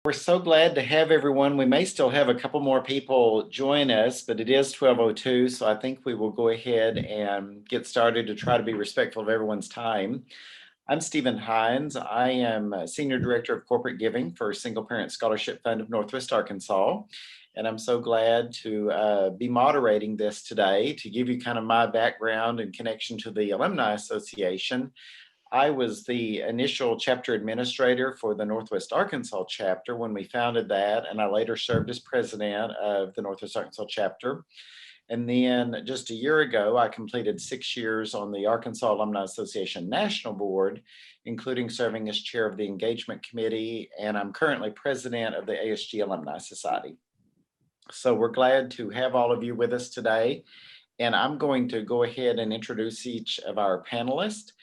We're so glad to have everyone. We may still have a couple more people join us, but it is 12:02, so I think we will go ahead and get started to try to be respectful of everyone's time. I'm Stephen Hines. I am Senior Director of Corporate Giving for Single Parent Scholarship Fund of Northwest Arkansas, and I'm so glad to be moderating this today to give you kind of my background and connection to the Alumni Association. I was the initial chapter administrator for the Northwest Arkansas chapter when we founded that, and I later served as president of the Northwest Arkansas chapter. And then just a year ago, I completed 6 years on the Arkansas Alumni Association National Board, including serving as chair of the engagement committee, and I'm currently president of the ASG Alumni Society. So we're glad to have all of you with us today, and I'm going to go ahead and introduce each of our panelists.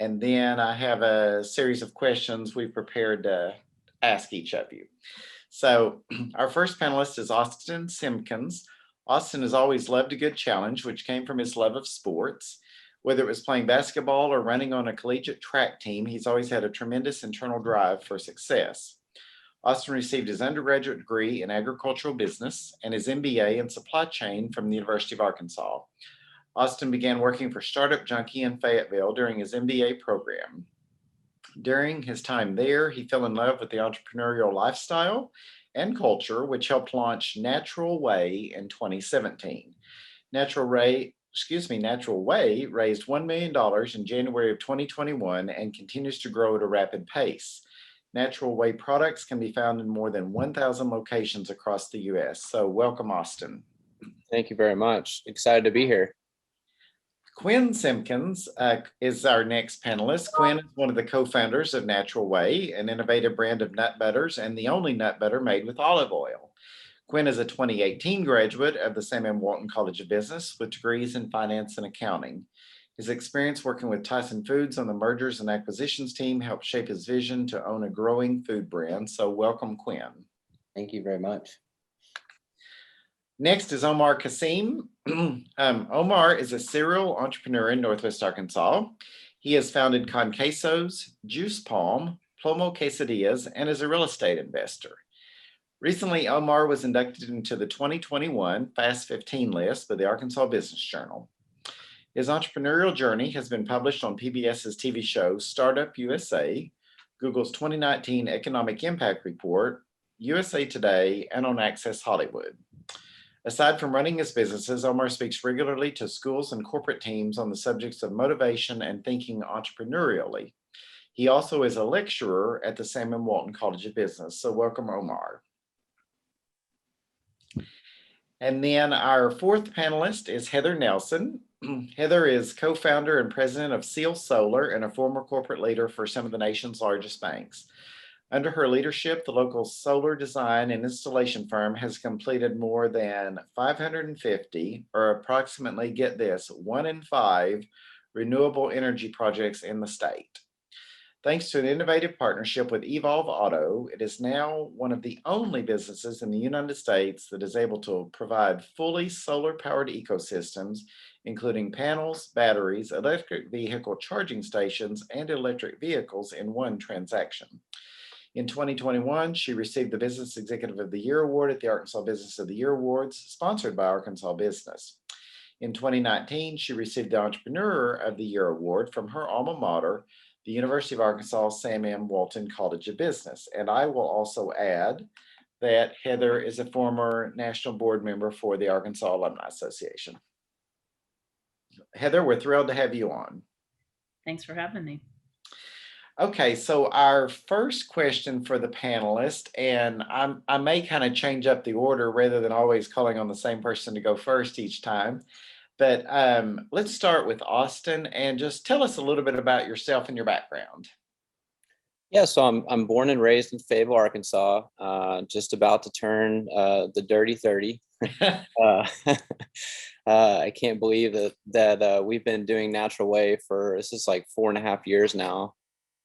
And then I have a series of questions we've prepared to ask each of you. So our first panelist is Austin Simkins. Austin has always loved a good challenge, which came from his love of sports. Whether it was playing basketball or running on a collegiate track team, he's always had a tremendous internal drive for success. Austin received his undergraduate degree in agricultural business and his MBA in supply chain from the University of Arkansas. Austin began working for Startup Junkie in Fayetteville during his MBA program. During his time there, he fell in love with the entrepreneurial lifestyle and culture, which helped launch Natural Way in 2017. Natural Way raised $1 million in January of 2021 and continues to grow at a rapid pace. Natural Way products can be found in more than 1,000 locations across the U.S. So welcome, Austin. Thank you very much. Excited to be here. Quinn Simkins is our next panelist. Quinn is one of the co-founders of Natural Way, an innovative brand of nut butters and the only nut butter made with olive oil. Quinn is a 2018 graduate of the Sam M. Walton College of Business with degrees in finance and accounting. His experience working with Tyson Foods on the mergers and acquisitions team helped shape his vision to own a growing food brand. So welcome, Quinn. Thank you very much. Next is Omar Kasim. Omar is a serial entrepreneur in Northwest Arkansas. He has founded Quesos, Juice Palm, Plomo Quesadillas, and is a real estate investor. Recently, Omar was inducted into the 2021 Fast 15 list by the Arkansas Business Journal. His entrepreneurial journey has been published on PBS's TV show Startup USA, Google's 2019 Economic Impact Report, USA Today, and on Access Hollywood. Aside from running his businesses, Omar speaks regularly to schools and corporate teams on the subjects of motivation and thinking entrepreneurially. He also is a lecturer at the Sam M. Walton College of Business. So welcome, Omar. And then our fourth panelist is Heather Nelson. Heather is co-founder and president of Seal Solar and a former corporate leader for some of the nation's largest banks. Under her leadership, the local solar design and installation firm has completed more than 550, or approximately, get this, 1 in 5 renewable energy projects in the state. Thanks to an innovative partnership with Evolve Auto, it is now one of the only businesses in the United States that is able to provide fully solar-powered ecosystems, including panels, batteries, electric vehicle charging stations, and electric vehicles in one transaction. In 2021, she received the Business Executive of the Year Award at the Arkansas Business of the Year Awards, sponsored by Arkansas Business. In 2019, she received the Entrepreneur of the Year Award from her alma mater, the University of Arkansas Sam M. Walton College of Business. And I will also add that Heather is a former national board member for the Arkansas Alumni Association. Heather, we're thrilled to have you on. Thanks for having me. Okay, so our first question for the panelists, and I may kind of change up the order rather than always calling on the same person to go first each time. But let's start with Austin and just tell us a little bit about yourself and your background. Yeah, so I'm born and raised in Fayetteville, Arkansas, just about to turn the dirty 30. I can't believe that we've been doing Natural Way for, this is like 4.5 years now.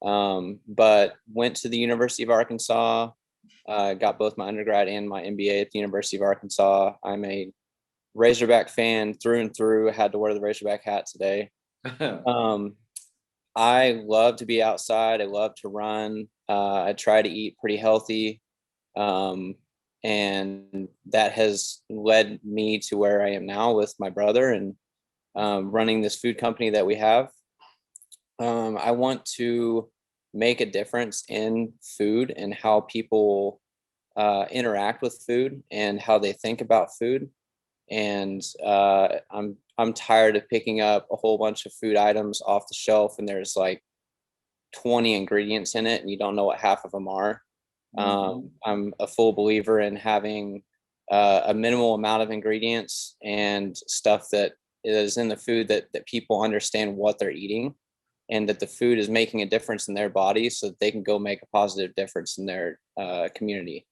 But went to the University of Arkansas, got both my undergrad and my MBA at the University of Arkansas. I'm a Razorback fan through and through. I had to wear the Razorback hat today. I love to be outside. I love to run. I try to eat pretty healthy. And that has led me to where I am now with my brother and running this food company that we have. I want to make a difference in food and how people interact with food and how they think about food. And I'm tired of picking up a whole bunch of food items off the shelf and there's like 20 ingredients in it and you don't know what half of them are. I'm a full believer in having a minimal amount of ingredients and stuff that is in the food that people understand what they're eating and that the food is making a difference in their body so that they can go make a positive difference in their community.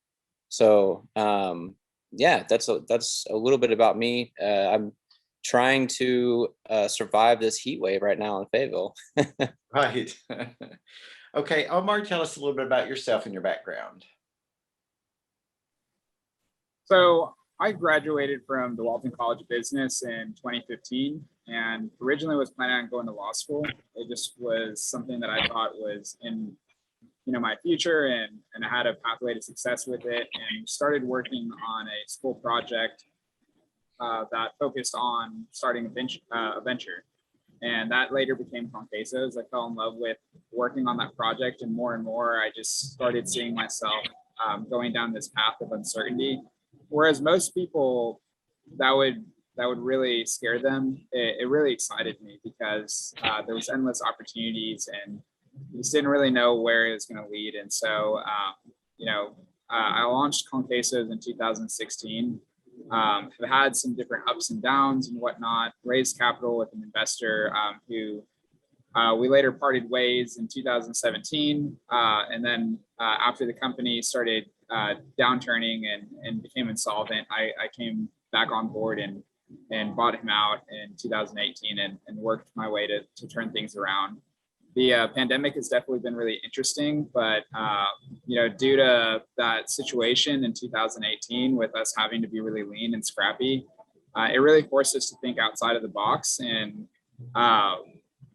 So yeah, that's a little bit about me. I'm trying to survive this heat wave right now in Fayetteville. Right. Okay, Omar, tell us a little bit about yourself and your background. So I graduated from the Walton College of Business in 2015 and originally was planning on going to law school. It just was something that I thought was in my future and I had a pathway to success with it and started working on a school project that focused on starting a venture. And that later became Quesos. I fell in love with working on that project and more I just started seeing myself going down this path of uncertainty. Whereas most people, that would really scare them. It really excited me because there was endless opportunities and you just didn't really know where it was going to lead. And so, I launched Quesos in 2016. Have had some different ups and downs and whatnot, raised capital with an investor who we later parted ways in 2017. And then after the company started downturning and became insolvent, I came back on board and bought him out in 2018 and worked my way to turn things around. The pandemic has definitely been really interesting, but due to that situation in 2018 with us having to be really lean and scrappy, it really forced us to think outside of the box and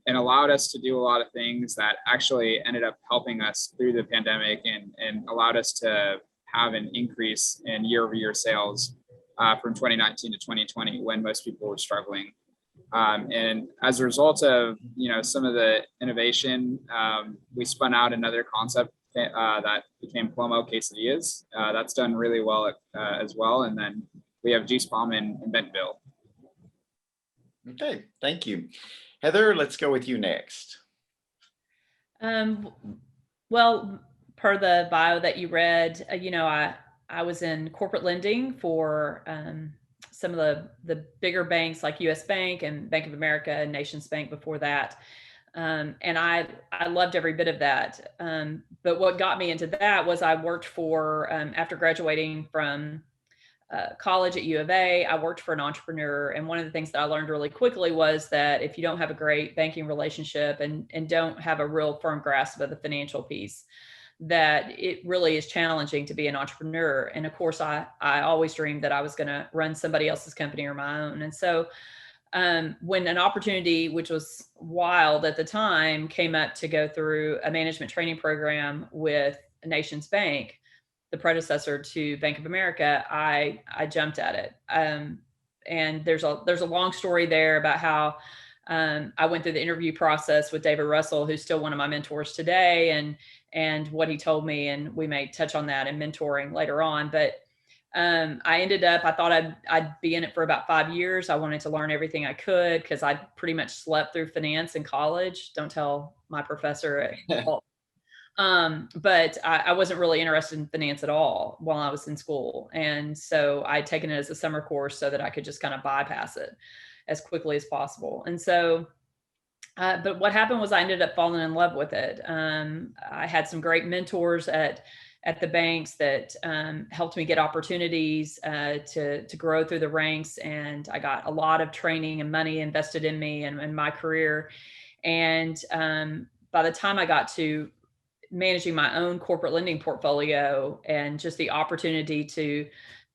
allowed us to do a lot of things that actually ended up helping us through the pandemic and allowed us to have an increase in year-over-year sales from 2019 to 2020 when most people were struggling. And as a result of some of the innovation, we spun out another concept that became Plomo Quesadillas. That's done really well as well. And then we have Juice Bomb in Bentonville. Okay, thank you. Heather, let's go with you next. Well, per the bio that you read, I was in corporate lending for some of the bigger banks like US Bank and Bank of America and Nations Bank before that. And I loved every bit of that. But what got me into that was I worked for, after graduating from college at U of A, I worked for an entrepreneur. And one of the things that I learned really quickly was that if you don't have a great banking relationship and don't have a real firm grasp of the financial piece, that it really is challenging to be an entrepreneur. And of course, I always dreamed that I was going to run somebody else's company or my own. And so when an opportunity, which was wild at the time, came up to go through a management training program with Nations Bank, the predecessor to Bank of America, I jumped at it. And there's a long story there about how I went through the interview process with David Russell, who's still one of my mentors today, and what he told me, and we may touch on that in mentoring later on. But I ended up, I thought I'd be in it for about 5 years. I wanted to learn everything I could because I pretty much slept through finance in college. Don't tell my professor at all. But I wasn't really interested in finance at all while I was in school. And so I'd taken it as a summer course so that I could just kind of bypass it as quickly as possible. And so, but what happened was I ended up falling in love with it. I had some great mentors at the banks that helped me get opportunities to grow through the ranks. And I got a lot of training and money invested in me and in my career. And by the time I got to managing my own corporate lending portfolio and just the opportunity to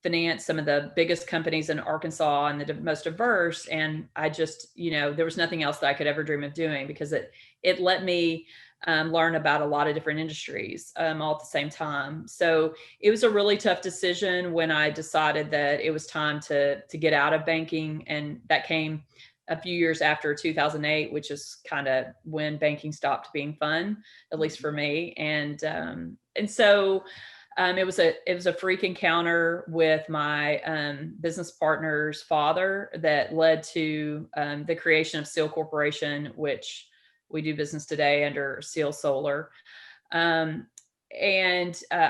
finance some of the biggest companies in Arkansas and the most diverse. And I just, there was nothing else that I could ever dream of doing because it let me learn about a lot of different industries all at the same time. So it was a really tough decision when I decided that it was time to get out of banking, and that came a few years after 2008, which is kind of when banking stopped being fun, at least for me. And so it was a freak encounter with my business partner's father that led to the creation of Seal Corporation, which we do business today under Seal Solar. I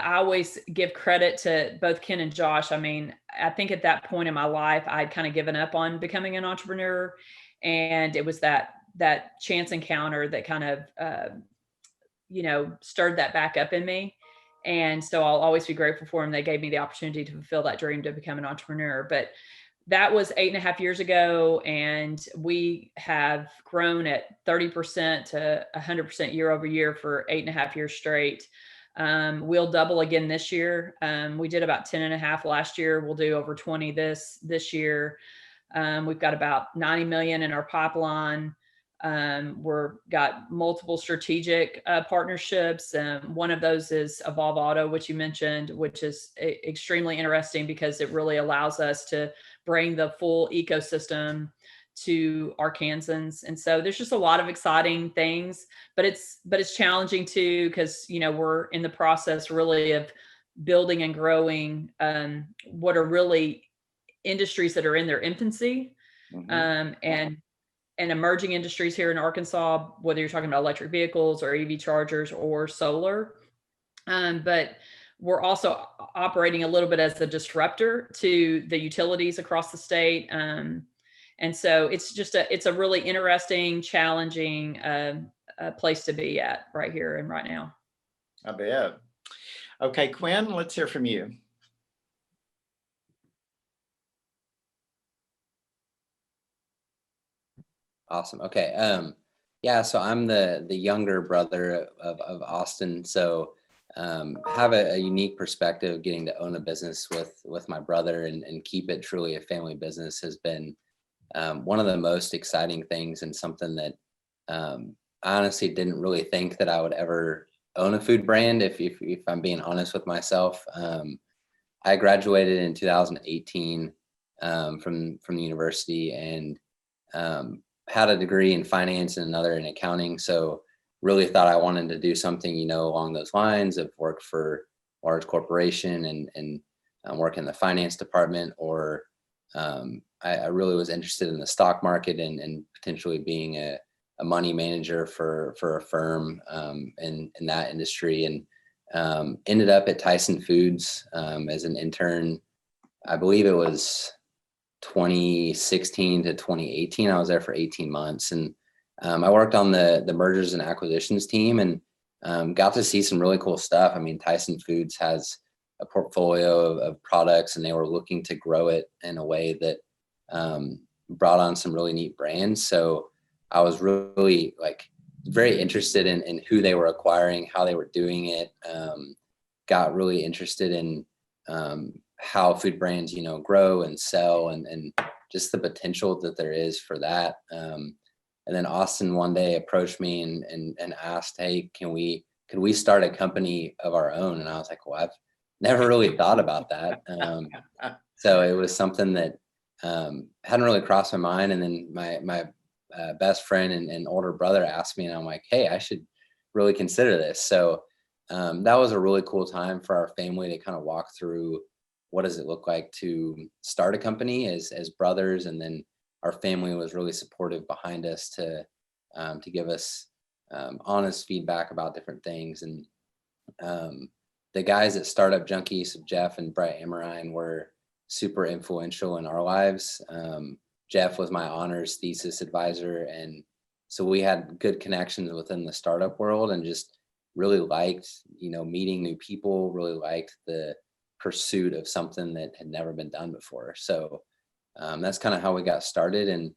always give credit to both Ken and Josh. I mean, I think at that point in my life, I'd kind of given up on becoming an entrepreneur, and it was that chance encounter that kind of stirred that back up in me. And so I'll always be grateful for them. They gave me the opportunity to fulfill that dream to become an entrepreneur. But that was 8.5 years ago, and we have grown at 30% to 100% year over year for 8.5 years straight. We'll double again this year. We did about 10.5 last year. We'll do over 20 this year. We've got about 90 million in our pipeline. We're got multiple strategic partnerships. One of those is Evolve Auto, which you mentioned, which is extremely interesting because it really allows us to bring the full ecosystem to Arkansans. And so there's just a lot of exciting things, but it's challenging too, because, we're in the process really of building and growing what are really industries that are in their infancy. And emerging industries here in Arkansas, whether you're talking about electric vehicles or EV chargers or solar. But we're also operating a little bit as a disruptor to the utilities across the state. And so it's a really interesting, challenging place to be at right here and right now. I bet. Okay, Quinn, let's hear from you. Awesome. Okay. Yeah, so I'm the younger brother of Austin. So have a unique perspective. Getting to own a business with my brother and keep it truly a family business has been one of the most exciting things, and something that I honestly didn't really think that I would ever own a food brand, if I'm being honest with myself. I graduated in 2018 from the university, and had a degree in finance and another in accounting. So really thought I wanted to do something, along those lines of work for a large corporation and work in the finance department, or I really was interested in the stock market and potentially being a money manager for a firm in that industry, and ended up at Tyson Foods as an intern. I believe it was 2016 to 2018. I was there for 18 months, and I worked on the mergers and acquisitions team, and got to see some really cool stuff. I mean, Tyson Foods has a portfolio of products, and they were looking to grow it in a way that brought on some really neat brands. So I was really very interested in who they were acquiring, how they were doing it. Got really interested in how food brands, grow and sell, and just the potential that there is for that. And then Austin one day approached me and asked, "Hey, could we start a company of our own?" And I was like, "Well, I've never really thought about that." So it was something that hadn't really crossed my mind. And then my best friend and older brother asked me, and I'm like, "Hey, I should really consider this." So that was a really cool time for our family to kind of walk through what does it look like to start a company as brothers. And then our family was really supportive behind us to give us honest feedback about different things. And the guys at Startup Junkies, Jeff and Brett Ammerine, were super influential in our lives. Jeff was my honors thesis advisor, and so we had good connections within the startup world, and just really liked, meeting new people, really liked the pursuit of something that had never been done before. So that's kind of how we got started, and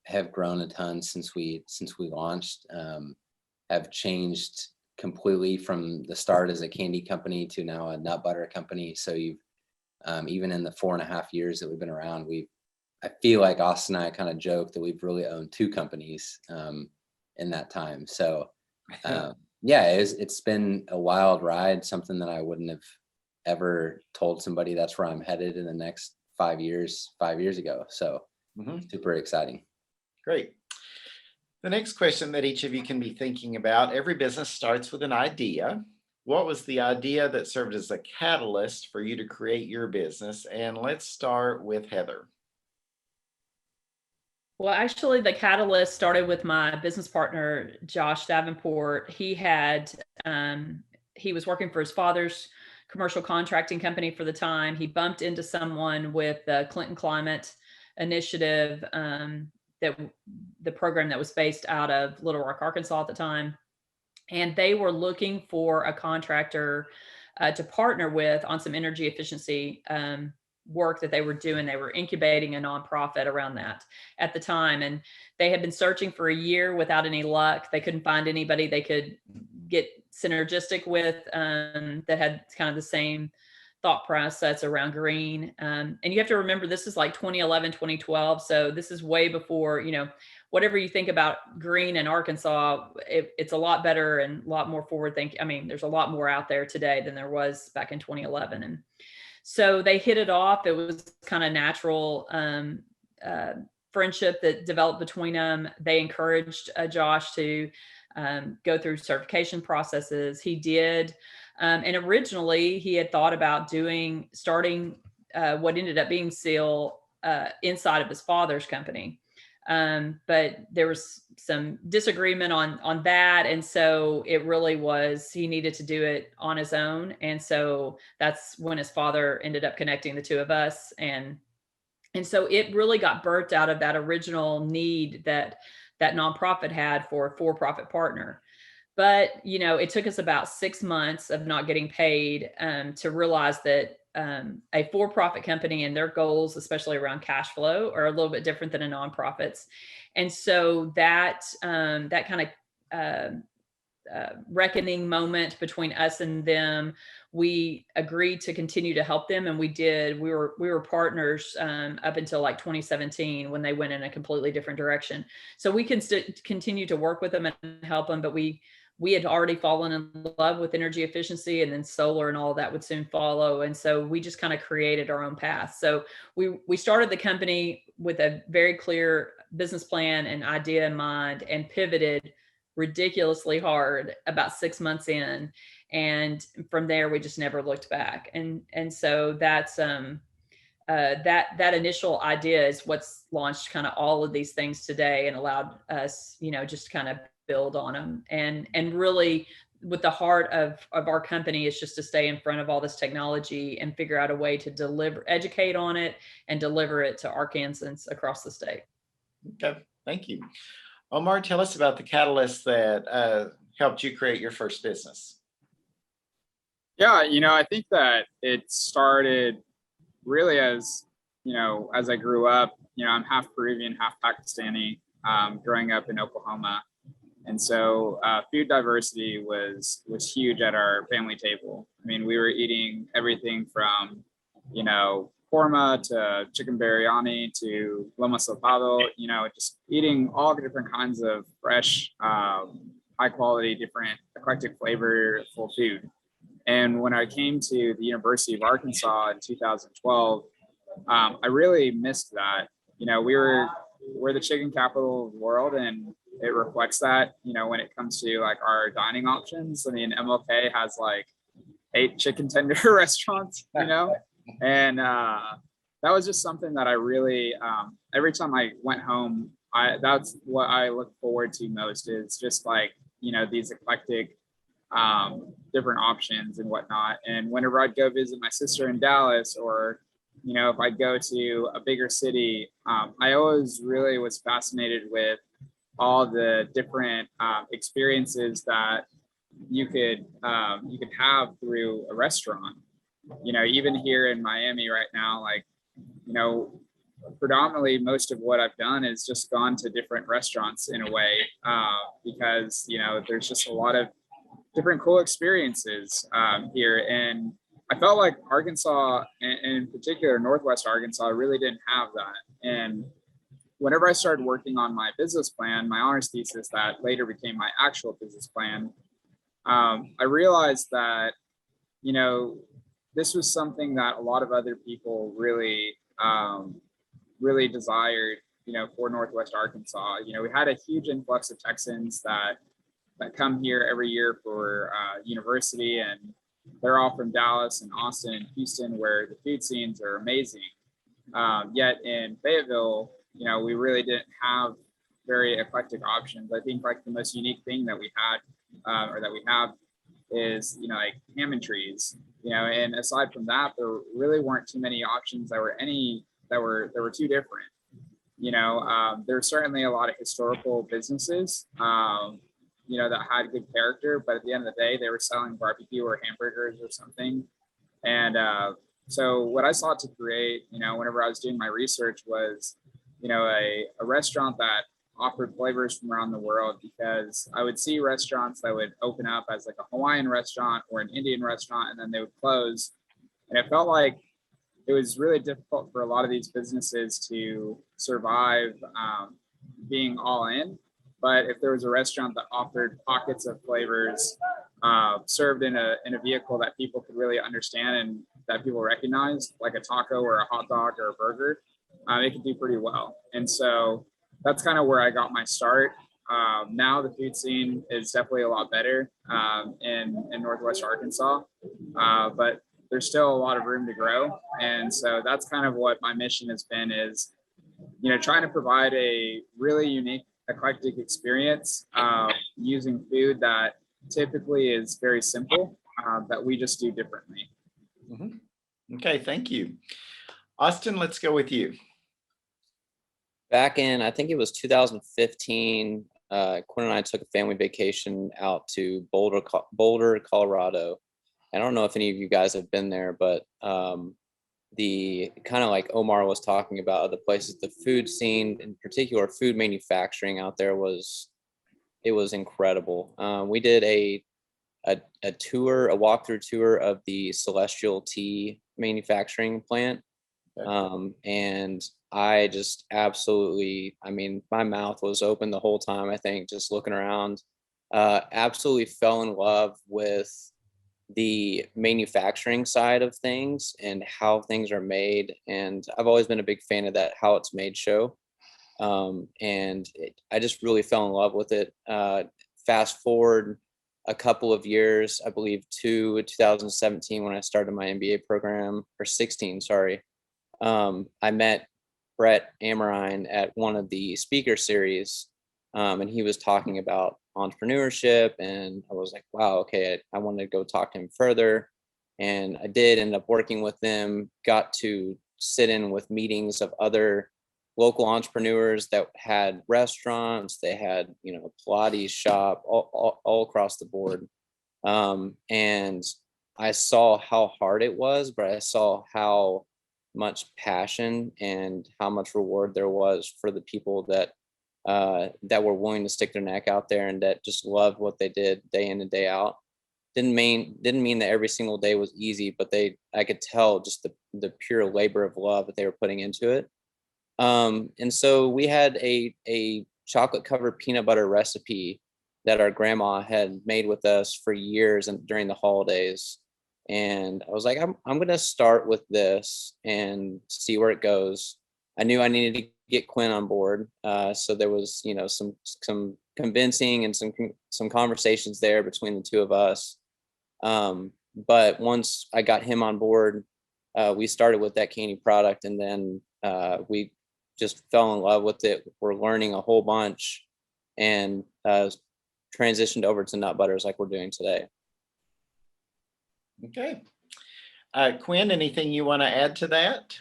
have grown a ton since we launched. Have changed completely from the start as a candy company to now a nut butter company. So you've even in the 4.5 years that we've been around, I feel like Austin and I kind of joke that we've really owned two companies in that time. So Yeah, it's been a wild ride, something that I wouldn't have ever told somebody that's where I'm headed in the next 5 years ago. So super exciting. Great. The next question that each of you can be thinking about, every business starts with an idea. What was the idea that served as a catalyst for you to create your business? And let's start with Heather. Well, actually, the catalyst started with my business partner, Josh Davenport. He was working for his father's commercial contracting company for the time. He bumped into someone with the Clinton Climate Initiative, that the program that was based out of Little Rock, Arkansas at the time. And they were looking for a contractor to partner with on some energy efficiency work that they were doing. They were incubating a nonprofit around that at the time. And they had been searching for a year without any luck. They couldn't find anybody they could get synergistic with that had kind of the same thought process around green. And you have to remember, this is like 2011, 2012. So this is way before, whatever you think about green in Arkansas, it's a lot better and a lot more forward thinking. I mean, there's a lot more out there today than there was back in 2011. And so they hit it off. It was kind of natural friendship that developed between them. They encouraged Josh to go through certification processes. He did. And originally he had thought about starting what ended up being Seal inside of his father's company. But there was some disagreement on that. And so it really was, he needed to do it on his own. And so that's when his father ended up connecting the two of us. And so it really got birthed out of that original need that nonprofit had for a for-profit partner. But, it took us about 6 months of not getting paid to realize that a for-profit company and their goals, especially around cash flow, are a little bit different than a nonprofit's. And so that kind of reckoning moment between us and them, we agreed to continue to help them, and we did. We were partners up until like 2017 when they went in a completely different direction. So we can continue to work with them and help them, but we had already fallen in love with energy efficiency, and then solar and all of that would soon follow. And so we just kind of created our own path. So we started the company with a very clear business plan and idea in mind, and pivoted ridiculously hard about 6 months in. And from there, we just never looked back. And so that's that initial idea is what's launched kind of all of these things today, and allowed us, just kind of build on them. And really, with the heart of our company, is just to stay in front of all this technology and figure out a way to educate on it and deliver it to Arkansans across the state. Okay, thank you. Omar, tell us about the catalyst that helped you create your first business. Yeah, I think that it started really as I grew up. I'm half Peruvian, half Pakistani, growing up in Oklahoma. And so food diversity was huge at our family table. I mean, we were eating everything from, korma to chicken biryani to lomo saltado, just eating all the different kinds of fresh, high quality, different eclectic flavorful food. And when I came to the University of Arkansas in 2012, I really missed that. We're the chicken capital of the world, and it reflects that, when it comes to like our dining options. I mean, MLK has like 8 chicken tender restaurants, and that was just something that I really, every time I went home, that's what I look forward to most, is just like, these eclectic, different options and whatnot. And whenever I'd go visit my sister in Dallas, or if I'd go to a bigger city, I always really was fascinated with all the different experiences that you could have through a restaurant. Even here in Miami right now, like, predominantly most of what I've done is just gone to different restaurants in a way, because there's just a lot of different cool experiences here. And I felt like Arkansas, and in particular Northwest Arkansas, really didn't have that. And whenever I started working on my business plan, my honors thesis that later became my actual business plan, I realized that, you know, this was something that a lot of other people really, really desired, you know, for Northwest Arkansas. You know, we had a huge influx of Texans that come here every year for university, and they're all from Dallas and Austin and Houston, where the food scenes are amazing. Yet in Fayetteville, you know, we really didn't have very eclectic options. I think like the most unique thing that we had, or that we have, is, you know, like ham and trees. You know, and aside from that, there really weren't too many options that were too different. You know, there's certainly a lot of historical businesses, you know, that had good character, but at the end of the day, they were selling barbecue or hamburgers or something. And so what I sought to create, you know, whenever I was doing my research was, you know, a restaurant that offered flavors from around the world, because I would see restaurants that would open up as like a Hawaiian restaurant or an Indian restaurant, and then they would close. And it felt like it was really difficult for a lot of these businesses to survive, being all in. But if there was a restaurant that offered pockets of flavors, served in a vehicle that people could really understand and that people recognize, like a taco or a hot dog or a burger, it could do pretty well. And so that's kind of where I got my start. Now the food scene is definitely a lot better, in Northwest Arkansas, but there's still a lot of room to grow. And so that's kind of what my mission has been, is, you know, trying to provide a really unique, eclectic experience, using food that typically is very simple, that we just do differently. Okay, thank you. Austin, let's go with you. Back in, I think it was 2015, Quinn and I took a family vacation out to Boulder, Colorado. I don't know if any of you guys have been there, but the kind of like Omar was talking about other places, the food scene, in particular food manufacturing out there, was incredible. We did a tour, a walkthrough tour of the Celestial Tea manufacturing plant. And I just absolutely, I mean, my mouth was open the whole time, I think, just looking around. Absolutely fell in love with the manufacturing side of things and how things are made. And I've always been a big fan of that How It's Made show. I just really fell in love with it. Fast forward a couple of years, I believe to 2017, when I started my MBA program, or 16, sorry. I met Brett Amorine at one of the speaker series, and he was talking about entrepreneurship, and I was like, wow, okay, I wanted to go talk to him further. And I did end up working with them, got to sit in with meetings of other local entrepreneurs that had restaurants, they had, you know, a Pilates shop, all across the board. And I saw how hard it was, but I saw how much passion and how much reward there was for the people that were willing to stick their neck out there and that just loved what they did day in and day out. Didn't mean that every single day was easy, but I could tell just the pure labor of love that they were putting into it. And so we had a chocolate covered peanut butter recipe that our grandma had made with us for years and during the holidays. And I was like, I'm going to start with this and see where it goes. I knew I needed to get Quinn on board. So there was, you know, some convincing and some conversations there between the two of us. But once I got him on board, we started with that candy product, and then we just fell in love with it. We're learning a whole bunch, and transitioned over to nut butters like we're doing today. Okay. Quinn, anything you want to add to that?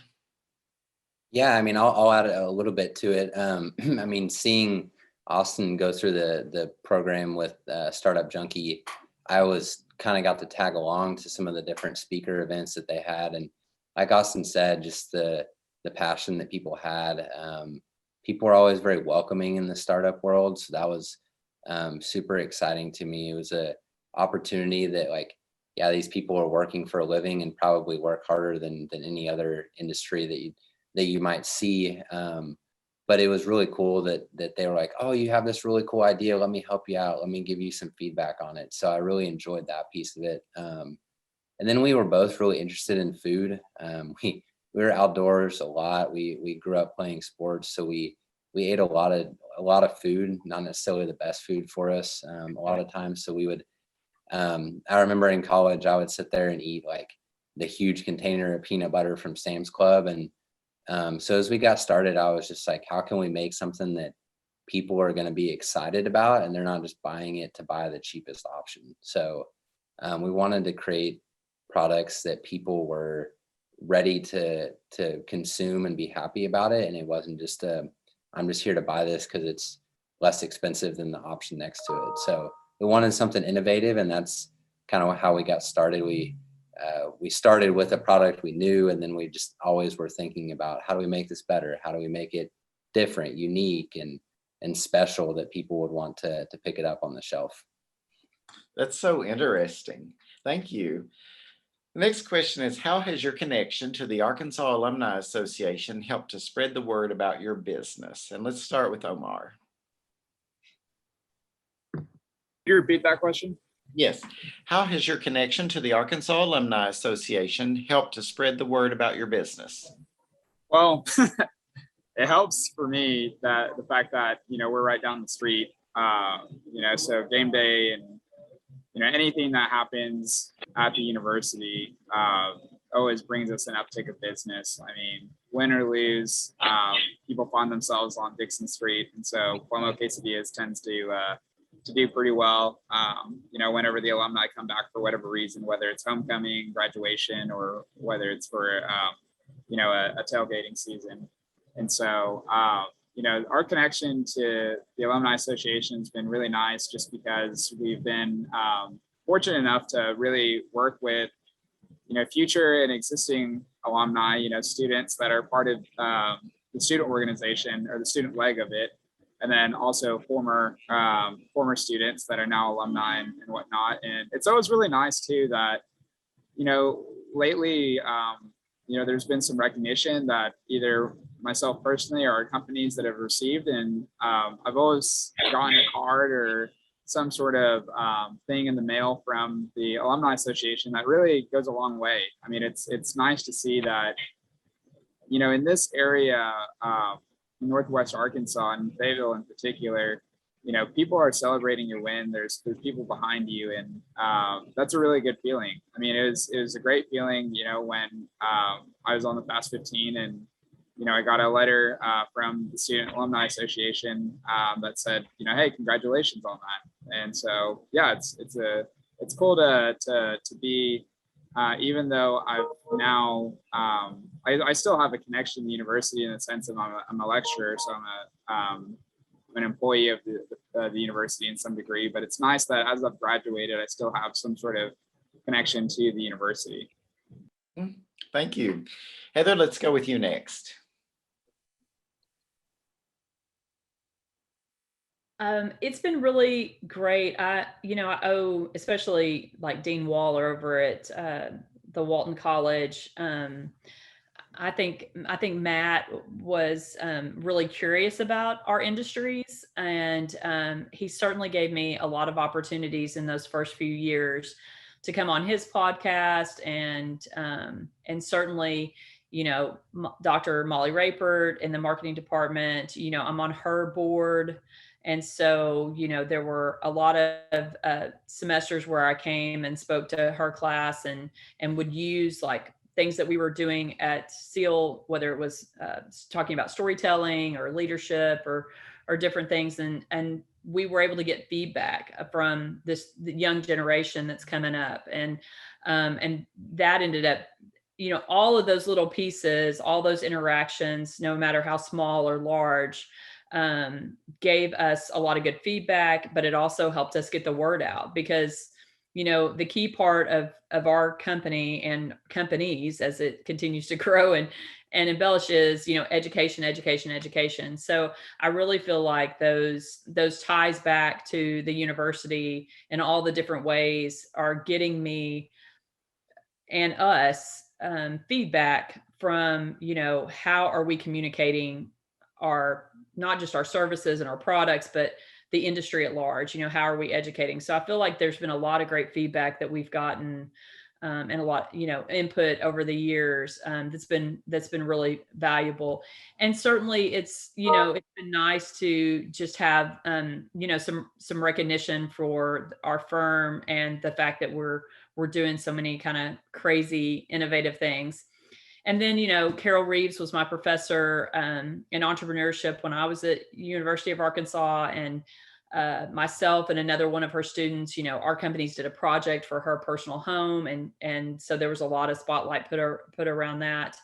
Yeah, I mean, I'll add a little bit to it. I mean, seeing Austin go through the program with Startup Junkie, I was kind of got to tag along to some of the different speaker events that they had. And like Austin said, just the passion that people had. People were always very welcoming in the startup world. So that was super exciting to me. It was a opportunity that, like, yeah, these people are working for a living and probably work harder than any other industry that you might see. but it was really cool that they were like, oh, you have this really cool idea. Let me help you out. Let me give you some feedback on it. So I really enjoyed that piece of it. And then we were both really interested in food. We were outdoors a lot. We grew up playing sports, so we ate a lot of food, not necessarily the best food for us a lot of times. So we would. I remember in college, I would sit there and eat like the huge container of peanut butter from Sam's Club, and so as we got started, I was just like, how can we make something that people are going to be excited about, and they're not just buying it to buy the cheapest option. So we wanted to create products that people were ready to consume and be happy about it, and it wasn't just I'm just here to buy this because it's less expensive than the option next to it. So we wanted something innovative, and that's kind of how we got started. We started with a product we knew, and then we just always were thinking about how do we make this better? How do we make it different, unique, and special that people would want to pick it up on the shelf? That's so interesting. Thank you. The next question is, how has your connection to the Arkansas Alumni Association helped to spread the word about your business? And let's start with Omar. Can you repeat that question? Yes. How has your connection to the Arkansas Alumni Association helped to spread the word about your business? Well, it helps for me that the fact that, we're right down the street, so game day and, anything that happens at the university always brings us an uptick of business. I mean, win or lose, people find themselves on Dixon Street. And so Plomo Quesadillas tends to do pretty well, whenever the alumni come back for whatever reason, whether it's homecoming, graduation, or whether it's for, a tailgating season. And so, our connection to the Alumni Association has been really nice just because we've been fortunate enough to really work with, future and existing alumni, students that are part of the student organization or the student leg of it. And then also former students that are now alumni and whatnot. And it's always really nice too that, lately, there's been some recognition that either myself personally or companies that have received. And I've always gotten a card or some sort of thing in the mail from the Alumni Association that really goes a long way. I mean, it's nice to see that, in this area, Northwest Arkansas and Fayetteville in particular, people are celebrating your win. There's people behind you, and that's a really good feeling. I mean, it was a great feeling, when I was on the Fast 15, and I got a letter from the Student Alumni Association that said, hey, congratulations on that. And so, yeah, it's cool to be. Even though I've now, I still have a connection to the university in the sense of I'm a lecturer, so I'm an employee of the university in some degree. But it's nice that as I've graduated, I still have some sort of connection to the university. Thank you. Heather, let's go with you next. It's been really great. I owe especially like Dean Waller over at the Walton College. I think Matt was really curious about our industries, and he certainly gave me a lot of opportunities in those first few years to come on his podcast, and certainly, Dr. Molly Rapert in the marketing department. I'm on her board. And so, there were a lot of semesters where I came and spoke to her class and would use like things that we were doing at SEAL, whether it was talking about storytelling or leadership or different things. And we were able to get feedback from the young generation that's coming up. And that ended up, all of those little pieces, all those interactions, no matter how small or large, gave us a lot of good feedback, but it also helped us get the word out because, the key part of our company and companies as it continues to grow and embellish is, education, education, education. So I really feel like those ties back to the university and all the different ways are getting me and us feedback from, how are we communicating our not just our services and our products, but the industry at large. How are we educating? So I feel like there's been a lot of great feedback that we've gotten, and a lot, input over the years, that's been really valuable. And certainly it's been nice to just have some recognition for our firm and the fact that we're doing so many kind of crazy innovative things. And then, Carol Reeves was my professor in entrepreneurship when I was at University of Arkansas, and myself and another one of her students, our companies did a project for her personal home, and so there was a lot of spotlight put around that.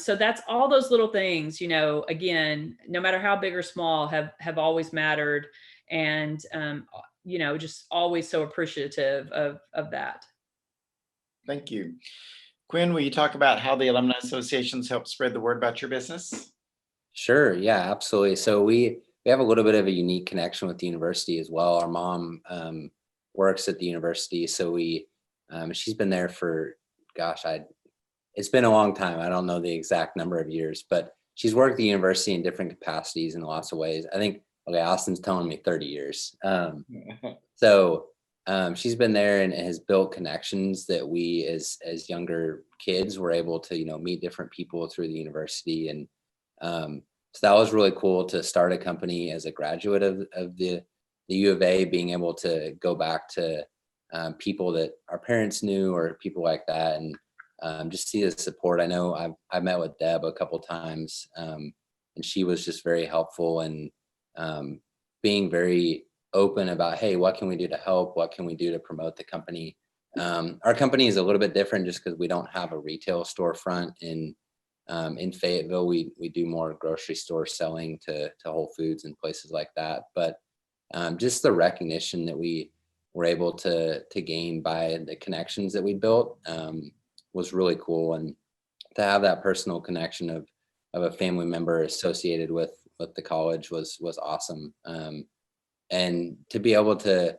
So that's all those little things, again, no matter how big or small, have always mattered, and just always so appreciative of that. Thank you. Quinn, will you talk about how the alumni associations help spread the word about your business? Sure. Yeah, absolutely. So we have a little bit of a unique connection with the university as well. Our mom works at the university, so she's been there for, it's been a long time. I don't know the exact number of years, but she's worked at the university in different capacities in lots of ways. I think, Austin's telling me 30 years. So she's been there and has built connections that we as younger kids were able to, meet different people through the university. And so that was really cool to start a company as a graduate of the U of A, being able to go back to people that our parents knew or people like that, and just see the support. I know I've met with Deb a couple times, and she was just very helpful and being very open about, hey, what can we do to help? What can we do to promote the company? Our company is a little bit different just because we don't have a retail storefront in Fayetteville. We do more grocery store selling to Whole Foods and places like that. But just the recognition that we were able to gain by the connections that we built was really cool. And to have that personal connection of a family member associated with the college was awesome. And to be able to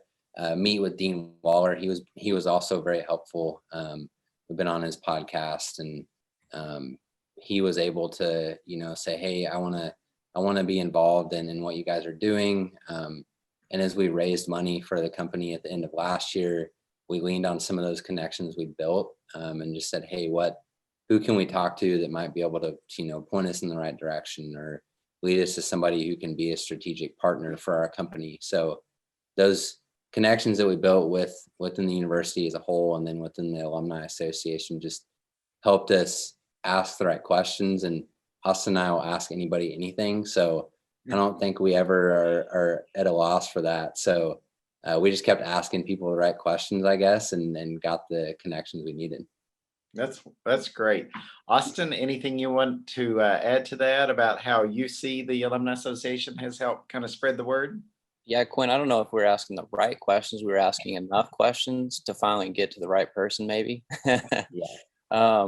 meet with Dean Waller, he was also very helpful. We've been on his podcast, and he was able to, say, hey, I want to be involved in what you guys are doing. And as we raised money for the company at the end of last year, we leaned on some of those connections we built, and just said, hey, who can we talk to that might be able to, point us in the right direction or lead us to somebody who can be a strategic partner for our company. So those connections that we built within the university as a whole, and then within the Alumni Association, just helped us ask the right questions. And Austin and I will ask anybody anything. So I don't think we ever are at a loss for that. So we just kept asking people the right questions, I guess, and got the connections we needed. That's great. Austin, anything you want to add to that about how you see the Alumni Association has helped kind of spread the word? Yeah, Quinn, I don't know if we're asking the right questions. We were asking enough questions to finally get to the right person, maybe. Yeah.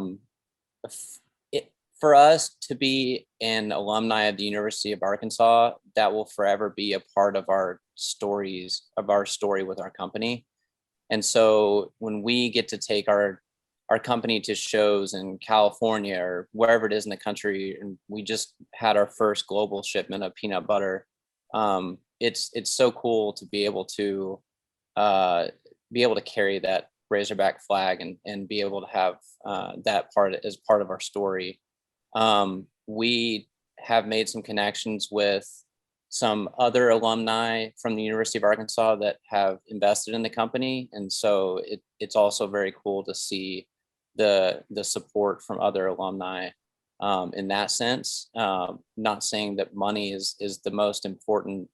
For us to be an alumni of the University of Arkansas, that will forever be a part of our story with our company. And so when we get to take our company to shows in California or wherever it is in the country, and we just had our first global shipment of peanut butter, it's so cool to be able to carry that Razorback flag and be able to have that part as part of our story. We have made some connections with some other alumni from the University of Arkansas that have invested in the company, and so it's also very cool to see the support from other alumni in that sense. Not saying that money is the most important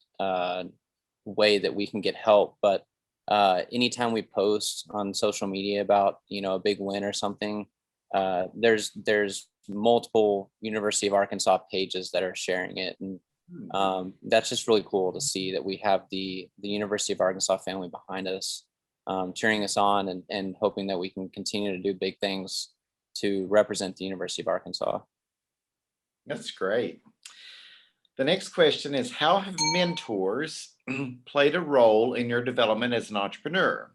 way that we can get help, but anytime we post on social media about a big win or something, there's multiple University of Arkansas pages that are sharing it, and that's just really cool to see that we have the University of Arkansas family behind us, cheering us on and hoping that we can continue to do big things to represent the University of Arkansas. That's great. The next question is, how have mentors played a role in your development as an entrepreneur?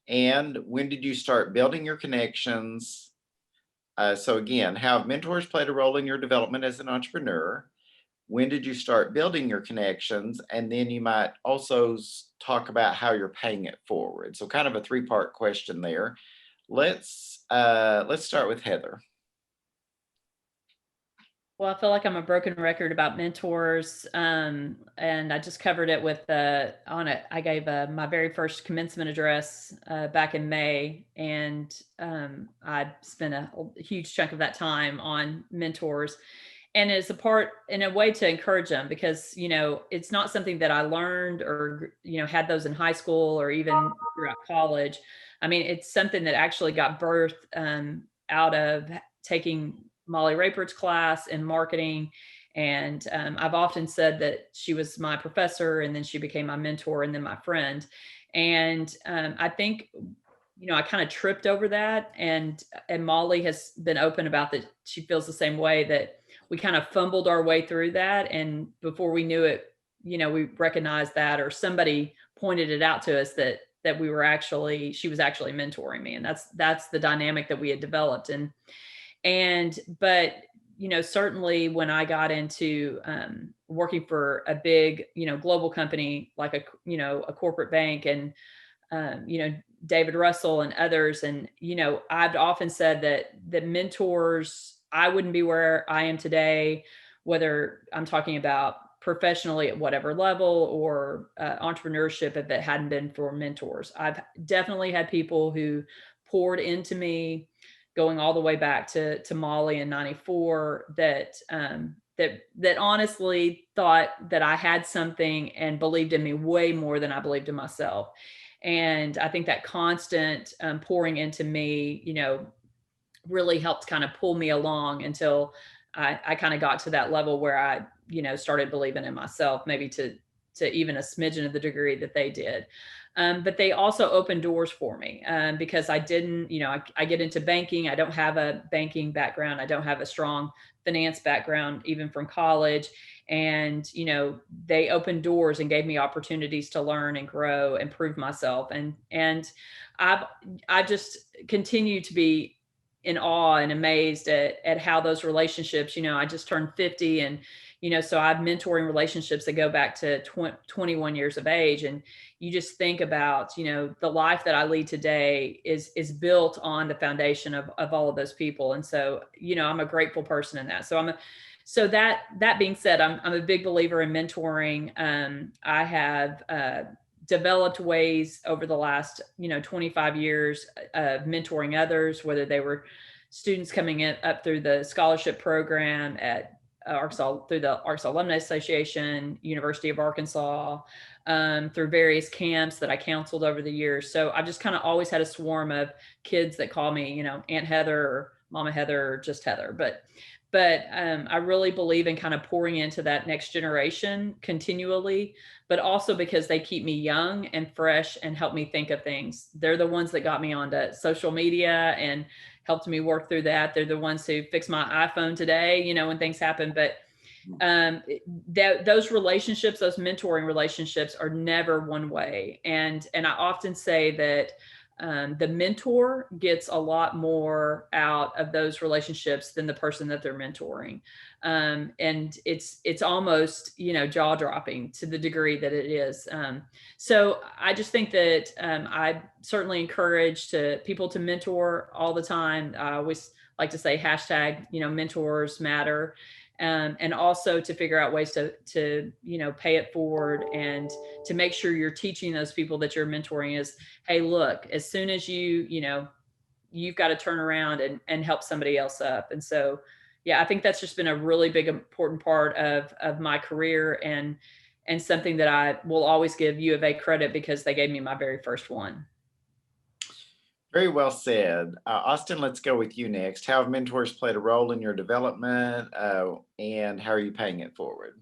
And when did you start building your connections? So again, how have mentors played a role in your development as an entrepreneur? when did you start building your connections? And then you might also talk about how you're paying it forward. So kind of a three-part question there. Let's start with Heather. Well, I feel like I'm a broken record about mentors, and I just covered it with I gave my very first commencement address back in May, and I spent a huge chunk of that time on mentors, and it's in a way to encourage them, because it's not something that I learned or had those in high school or even throughout college. I mean, it's something that actually got birthed out of taking Molly Rapert's class in marketing. And I've often said that she was my professor, and then she became my mentor, and then my friend. And I think, I kind of tripped over that. And Molly has been open about that. She feels the same way, that we kind of fumbled our way through that. And before we knew it, we recognized that, or somebody pointed it out to us that she was actually mentoring me. And that's the dynamic that we had developed. But certainly when I got into working for a big global company, like a corporate bank, and David Russell and others, and I've often said that mentors, I wouldn't be where I am today, whether I'm talking about professionally at whatever level, or entrepreneurship, if it hadn't been for mentors. I've definitely had people who poured into me, going all the way back to Molly in '94, that honestly thought that I had something and believed in me way more than I believed in myself. And I think that constant pouring into me, really helped kind of pull me along until I kind of got to that level where I, started believing in myself, maybe to even a smidgen of the degree that they did. But they also opened doors for me because I didn't, I get into banking. I don't have a banking background. I don't have a strong finance background, even from college. And, they opened doors and gave me opportunities to learn and grow and prove myself. And I've just continued to be in awe and amazed at how those relationships, I just turned 50, and so I'm mentoring relationships that go back to 21 years of age. And you just think about, the life that I lead today is built on the foundation of all of those people. And so, I'm a grateful person in that. So that being said, I'm a big believer in mentoring. I have developed ways over the last 25 years of mentoring others, whether they were students coming up through the scholarship program at Arkansas, through the Arkansas Alumni Association, University of Arkansas, through various camps that I counseled over the years. So I've just kind of always had a swarm of kids that call me, Aunt Heather or Mama Heather or just Heather. But I really believe in kind of pouring into that next generation continually, but also because they keep me young and fresh and help me think of things. They're the ones that got me onto social media and helped me work through that. They're the ones who fixed my iPhone today, when things happen. But those relationships, those mentoring relationships, are never one way. And I often say that the mentor gets a lot more out of those relationships than the person that they're mentoring. And it's almost, jaw dropping to the degree that it is. So I just think that I certainly encourage people to mentor all the time. I always like to say hashtag, mentors matter. And also to figure out ways to pay it forward, and to make sure you're teaching those people that you're mentoring is, hey, look, as soon as you've got to turn around and help somebody else up. And so, yeah, I think that's just been a really big, important part of my career, and something that I will always give U of A credit, because they gave me my very first one. Very well said. Austin, let's go with you next. How have mentors played a role in your development, and how are you paying it forward?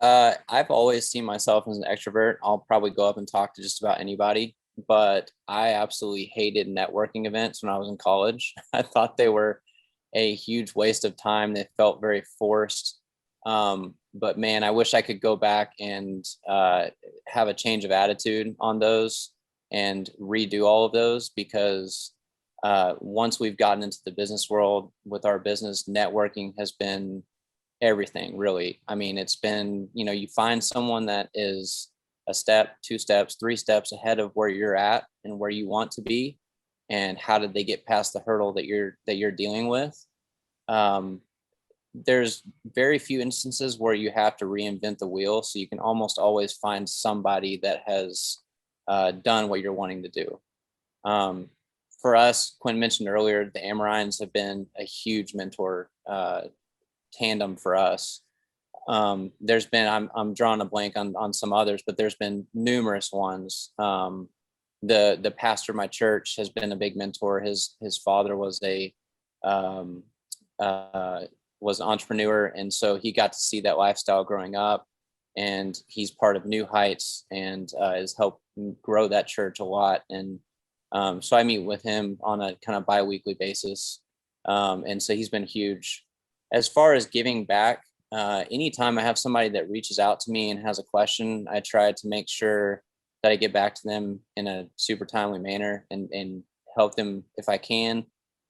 I've always seen myself as an extrovert. I'll probably go up and talk to just about anybody, but I absolutely hated networking events when I was in college. I thought they were a huge waste of time. They felt very forced. But man, I wish I could go back and have a change of attitude on those and redo all of those, because once we've gotten into the business world with our business, networking has been everything, really. I mean, it's been, you find someone that is a step, 2 steps, 3 steps ahead of where you're at and where you want to be, and how did they get past the hurdle that you're dealing with. um, there's very few instances where you have to reinvent the wheel, so you can almost always find somebody that has done what you're wanting to do. um, for us, Quinn mentioned earlier, the Amorines have been a huge mentor tandem for us. There's been, I'm drawing a blank on some others, but there's been numerous ones. The pastor of my church has been a big mentor. His father was um, was an entrepreneur, and so he got to see that lifestyle growing up. And he's part of New Heights and has helped grow that church a lot. And so I meet with him on a kind of bi-weekly basis, and so he's been huge. As far as giving back, anytime I have somebody that reaches out to me and has a question, I try to make sure that I get back to them in a super timely manner and help them if I can.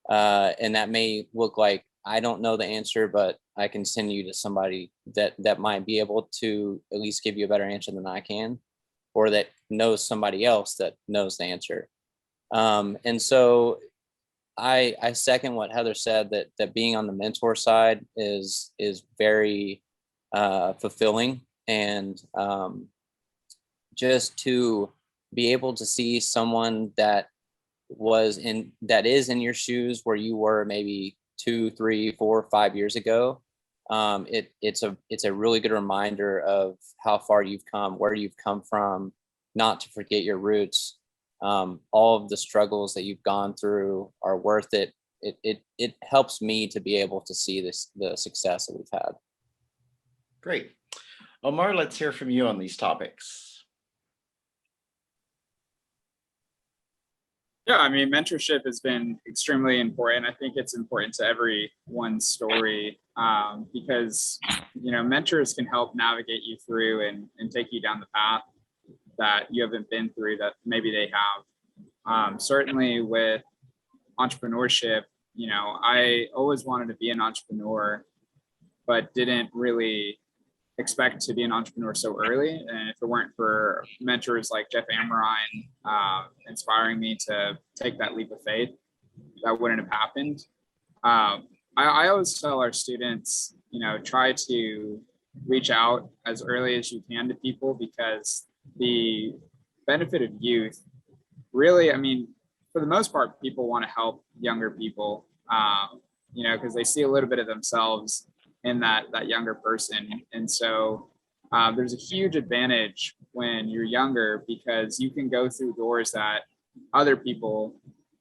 And that may look like I don't know the answer, but I can send you to somebody that might be able to at least give you a better answer than I can, or that knows somebody else that knows the answer. And so I second what Heather said, that being on the mentor side is very fulfilling. And just to be able to see someone that is in your shoes where you were maybe 2, 3, 4, 5 years ago, it's a really good reminder of how far you've come, where you've come from, not to forget your roots. All of the struggles that you've gone through are worth it. It helps me to be able to see the success that we've had. Great. Omar, let's hear from you on these topics. Yeah, I mean, mentorship has been extremely important. I think it's important to everyone's story, because, mentors can help navigate you through and take you down the path that you haven't been through that maybe they have. Certainly with entrepreneurship, I always wanted to be an entrepreneur, but didn't really expect to be an entrepreneur so early. And if it weren't for mentors like Jeff Amorine inspiring me to take that leap of faith, that wouldn't have happened. I always tell our students, try to reach out as early as you can to people, because the benefit of youth, really, I mean, for the most part, people want to help younger people, because they see a little bit of themselves in that younger person. And so there's a huge advantage when you're younger, because you can go through doors that other people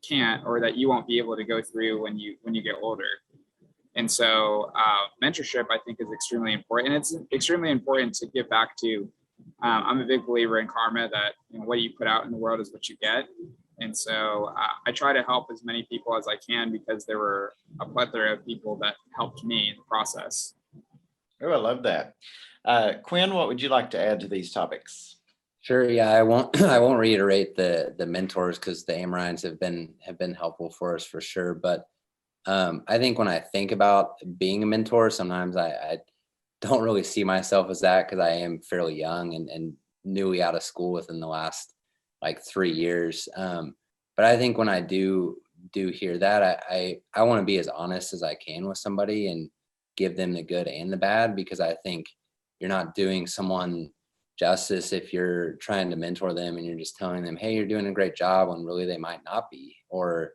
can't, or that you won't be able to go through when you get older. And so mentorship, I think, is extremely important. And it's extremely important to give back to. I'm a big believer in karma, that what you put out in the world is what you get. And so I try to help as many people as I can, because there were a plethora of people that helped me in the process. Oh, I love that. Quinn, what would you like to add to these topics? Sure. Yeah, I won't reiterate the mentors, because the Amorines have been helpful for us for sure. But I think when I think about being a mentor, sometimes I don't really see myself as that, because I am fairly young and newly out of school within the last like 3 years. But I think when I do hear that, I want to be as honest as I can with somebody and give them the good and the bad, because I think you're not doing someone justice if you're trying to mentor them and you're just telling them, hey, you're doing a great job, when really they might not be, or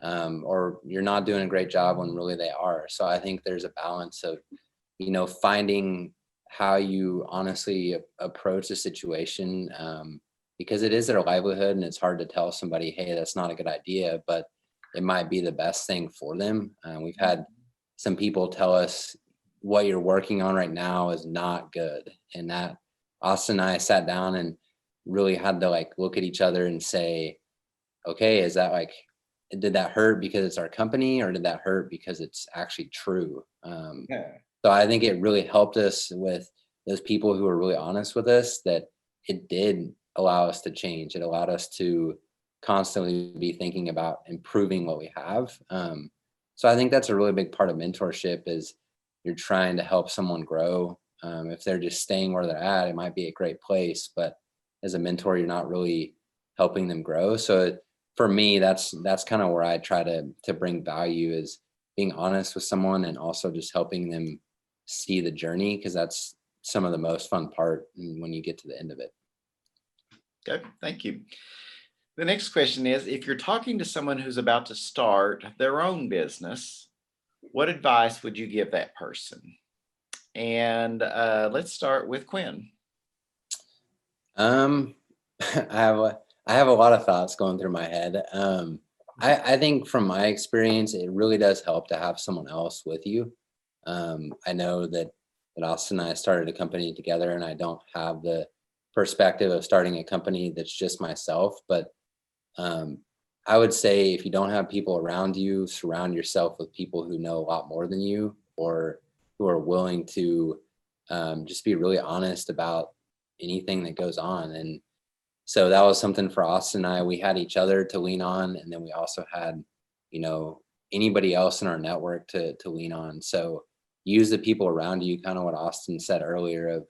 you're not doing a great job when really they are. So I think there's a balance of, finding how you honestly approach the situation, because it is their livelihood, and it's hard to tell somebody, hey, that's not a good idea, but it might be the best thing for them. We've had some people tell us, what you're working on right now is not good. And that Austin and I sat down and really had to look at each other and say, okay, is that did that hurt because it's our company, or did that hurt because it's actually true? So I think it really helped us with those people who were really honest with us, that it did allow us to change. It allowed us to constantly be thinking about improving what we have. So I think that's a really big part of mentorship, is you're trying to help someone grow. If they're just staying where they're at, it might be a great place, but as a mentor, you're not really helping them grow. So for me, that's kind of where I try to bring value, is being honest with someone and also just helping them see the journey, because that's some of the most fun part when you get to the end of it. Okay, thank you. The next question is, if you're talking to someone who's about to start their own business, what advice would you give that person? And let's start with Quinn. I have a lot of thoughts going through my head. I think from my experience, it really does help to have someone else with you. I know that Austin and I started a company together, and I don't have the perspective of starting a company that's just myself. But I would say, if you don't have people around you, surround yourself with people who know a lot more than you, or who are willing to just be really honest about anything that goes on. And so that was something for Austin and I. We had each other to lean on, and then we also had, anybody else in our network to lean on. So use the people around you, kind of what Austin said earlier, of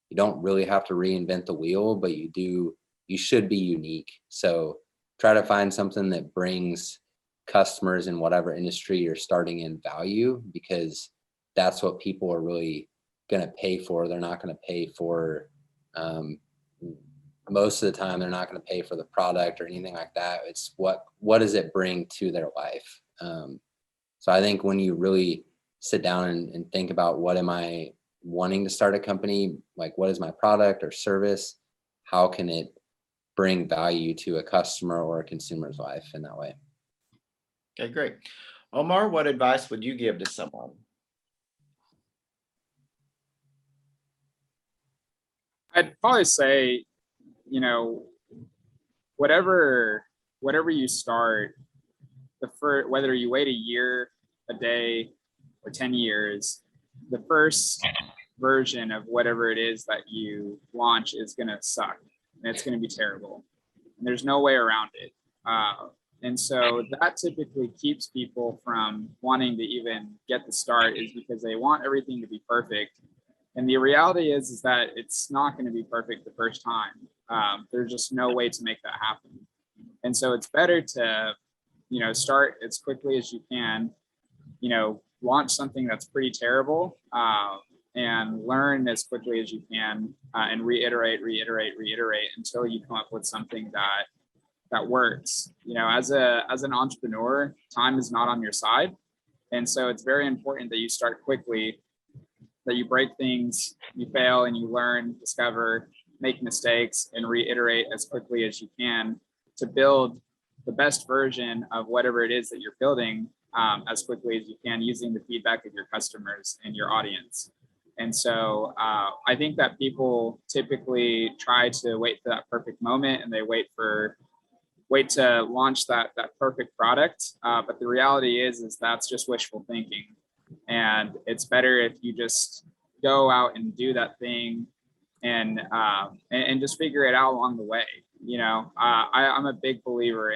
you don't really have to reinvent the wheel, but you should be unique. So try to find something that brings customers in whatever industry you're starting in value, because that's what people are really going to pay for. They're not going to pay for, most of the time, they're not going to pay for the product or anything like that. It's what does it bring to their life? So I think when you really sit down and think about, what am I wanting to start a company? Like, what is my product or service? How can it bring value to a customer or a consumer's life in that way? Okay, great. Omar, what advice would you give to someone? I'd probably say, whatever you start, whether you wait a year, a day, or 10 years, the first version of whatever it is that you launch is going to suck, and it's going to be terrible. And there's no way around it. And so that typically keeps people from wanting to even get the start, is because they want everything to be perfect. And the reality is that it's not going to be perfect the first time. There's just no way to make that happen. And so it's better to, start as quickly as you can, launch something that's pretty terrible, and learn as quickly as you can, and reiterate until you come up with something that works. As an entrepreneur, time is not on your side. And so it's very important that you start quickly, that you break things, you fail, and you learn, discover, make mistakes, and reiterate as quickly as you can to build the best version of whatever it is that you're building, as quickly as you can, using the feedback of your customers and your audience. And so I think that people typically try to wait for that perfect moment, and they wait to launch that perfect product. But the reality is that's just wishful thinking. And it's better if you just go out and do that thing, and just figure it out along the way. I'm a big believer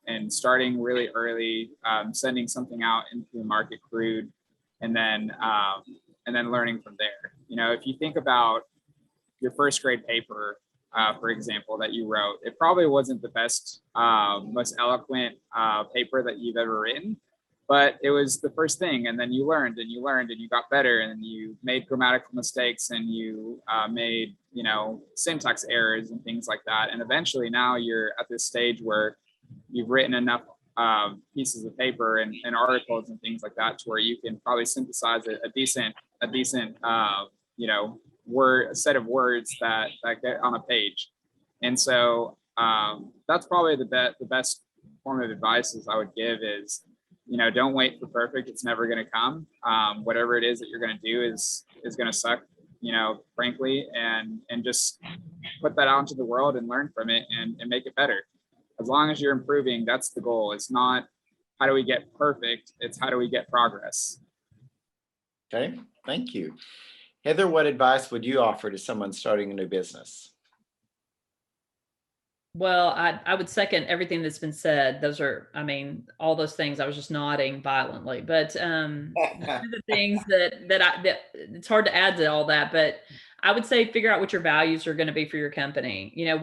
in starting really early, sending something out into the market crude, and then learning from there. If you think about your first grade paper, for example, that you wrote, it probably wasn't the best, most eloquent paper that you've ever written, but it was the first thing. And then you learned and you got better, and you made grammatical mistakes, and you made, syntax errors and things like that. And eventually now you're at this stage where you've written enough pieces of paper and articles and things like that to where you can probably synthesize a decent a set of words that get on a page. And so that's probably the best form of advice I would give is, don't wait for perfect. It's never going to come. Whatever it is that you're going to do is going to suck, frankly, and just put that out into the world and learn from it and make it better. As long as you're improving, that's the goal. It's not how do we get perfect, it's how do we get progress. Okay, thank you. Heather, what advice would you offer to someone starting a new business? Well, I would second everything that's been said. Those are, I mean, all those things. I was just nodding violently. But one of the things that it's hard to add to all that, but I would say figure out what your values are going to be for your company. You know,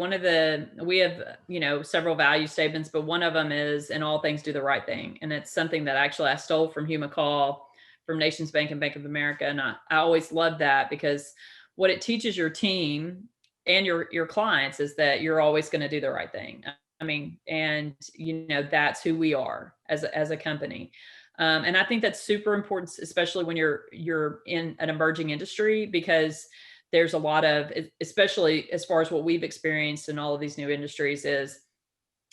we have, you know, several value statements, but one of them is in all things do the right thing. And it's something that actually I stole from Hugh McCall from Nations Bank and Bank of America. And I always loved that because what it teaches your team and your clients is that you're always going to do the right thing. I mean, and you know, that's who we are as a company. And I think that's super important, especially when you're in an emerging industry, because there's a lot of, especially as far as what we've experienced in all of these new industries, is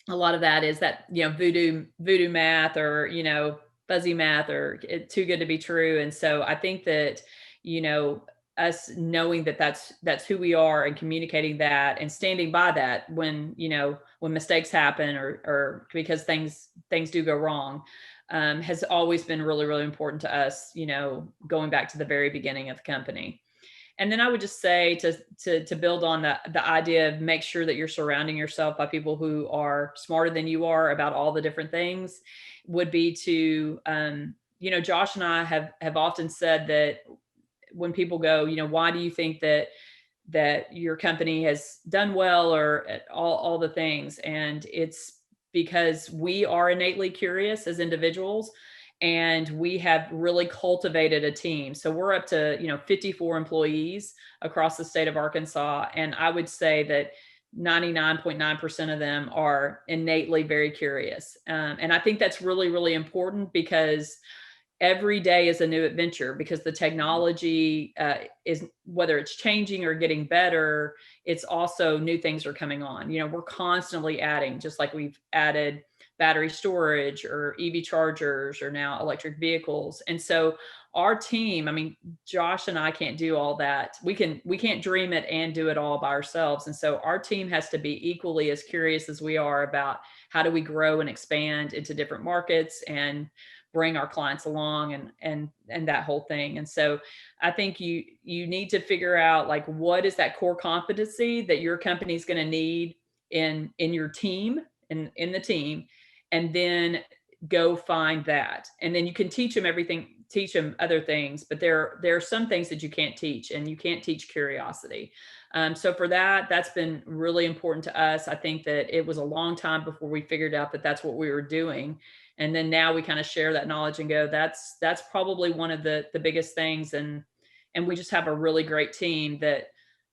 a lot of that is that, you know, voodoo math, or, you know, fuzzy math, or too good to be true. And so I think that, you know, us knowing that that's who we are, and communicating that and standing by that when, you know, when mistakes happen, or because things do go wrong, has always been really, really important to us, you know, going back to the very beginning of the company. And then I would just say to build on the idea of make sure that you're surrounding yourself by people who are smarter than you are about all the different things, would be to, you know, Josh and I have often said that when people go, you know, why do you think that your company has done well, or all the things? And it's because we are innately curious as individuals, and we have really cultivated a team. So we're up to, you know, 54 employees across the state of Arkansas. And I would say that 99.9% of them are innately very curious. And I think that's really, really important, because every day is a new adventure, because the technology is, whether it's changing or getting better, it's also new things are coming on. You know, we're constantly adding, just like we've added battery storage or EV chargers, or now electric vehicles. And so our team, I mean, Josh and I can't do all that. We can't dream it and do it all by ourselves. And so our team has to be equally as curious as we are about how do we grow and expand into different markets and bring our clients along, and that whole thing. And so I think you need to figure out, like, what is that core competency that your company is going to need in your team, in the team, and then go find that. And then you can teach them other things, but there are some things that you can't teach, and you can't teach curiosity. So for that's been really important to us. I think that it was a long time before we figured out that that's what we were doing. And then now we kind of share that knowledge and go, that's probably one of the biggest things. And we just have a really great team that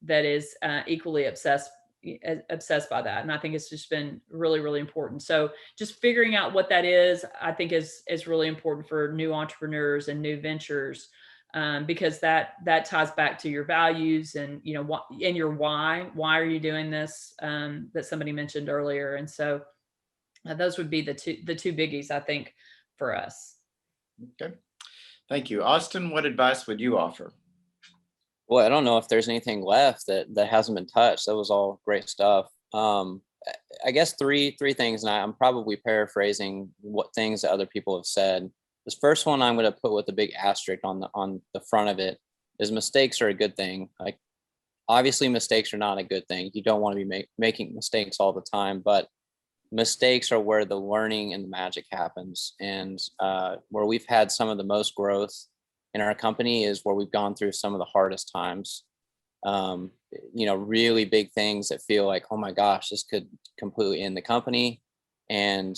is equally obsessed by that. And I think it's just been really, really important. So just figuring out what that is, I think is really important for new entrepreneurs and new ventures, because that ties back to your values, and, you know, what, and your why are you doing this, that somebody mentioned earlier. And so those would be the two biggies, I think, for us. Okay. Thank you. Austin, what advice would you offer? Well, I don't know if there's anything left that hasn't been touched. That was all great stuff. I guess three things, and I'm probably paraphrasing what things that other people have said. This first one I'm going to put with a big asterisk on the front of it is mistakes are a good thing. Like, obviously mistakes are not a good thing. You don't want to be making mistakes all the time, but mistakes are where the learning and the magic happens. And where we've had some of the most growth in our company is where we've gone through some of the hardest times. You know, really big things that feel like, oh my gosh, this could completely end the company. And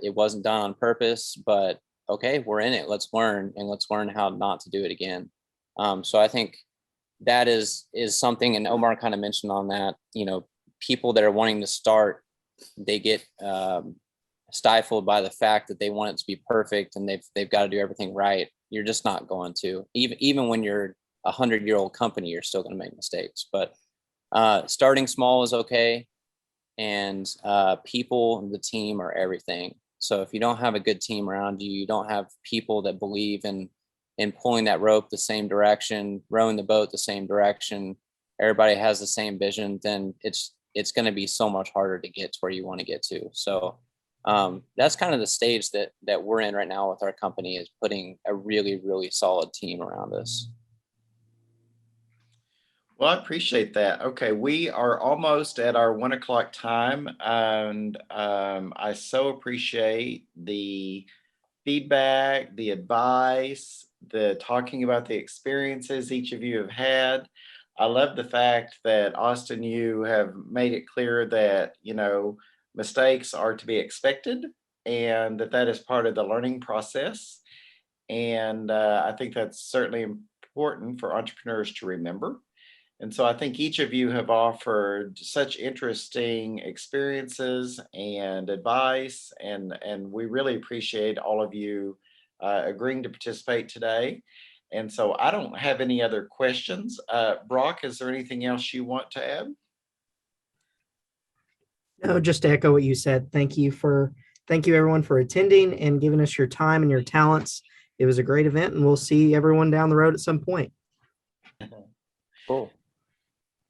it wasn't done on purpose, but okay, we're in it. Let's learn, and let's learn how not to do it again. So I think that is something, and Omar kind of mentioned on that, you know, people that are wanting to start, they get stifled by the fact that they want it to be perfect and they've got to do everything right. You're just not going to. Even when you're 100-year-old company, you're still going to make mistakes. But starting small is okay, and people and the team are everything. So if you don't have a good team around you, you don't have people that believe in pulling that rope the same direction, rowing the boat the same direction, everybody has the same vision, then it's going to be so much harder to get to where you want to get to. So that's kind of the stage that we're in right now with our company, is putting a really, really solid team around us. Well, I appreciate that. Okay, we are almost at our 1 o'clock time, and I so appreciate the feedback, the advice, the talking about the experiences each of you have had. I love the fact that Austin, you have made it clear that, mistakes are to be expected and that that is part of the learning process. And I think that's certainly important for entrepreneurs to remember. And so I think each of you have offered such interesting experiences and advice, and we really appreciate all of you agreeing to participate today. And so I don't have any other questions. Brock, is there anything else you want to add? No, just to echo what you said. Thank you everyone for attending and giving us your time and your talents. It was a great event, and we'll see everyone down the road at some point. Cool.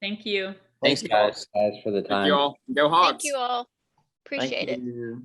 Thank you. Thanks, guys. Guys, for the Thank time. you all. Go Hogs. Thank you all. Appreciate it. Thank you.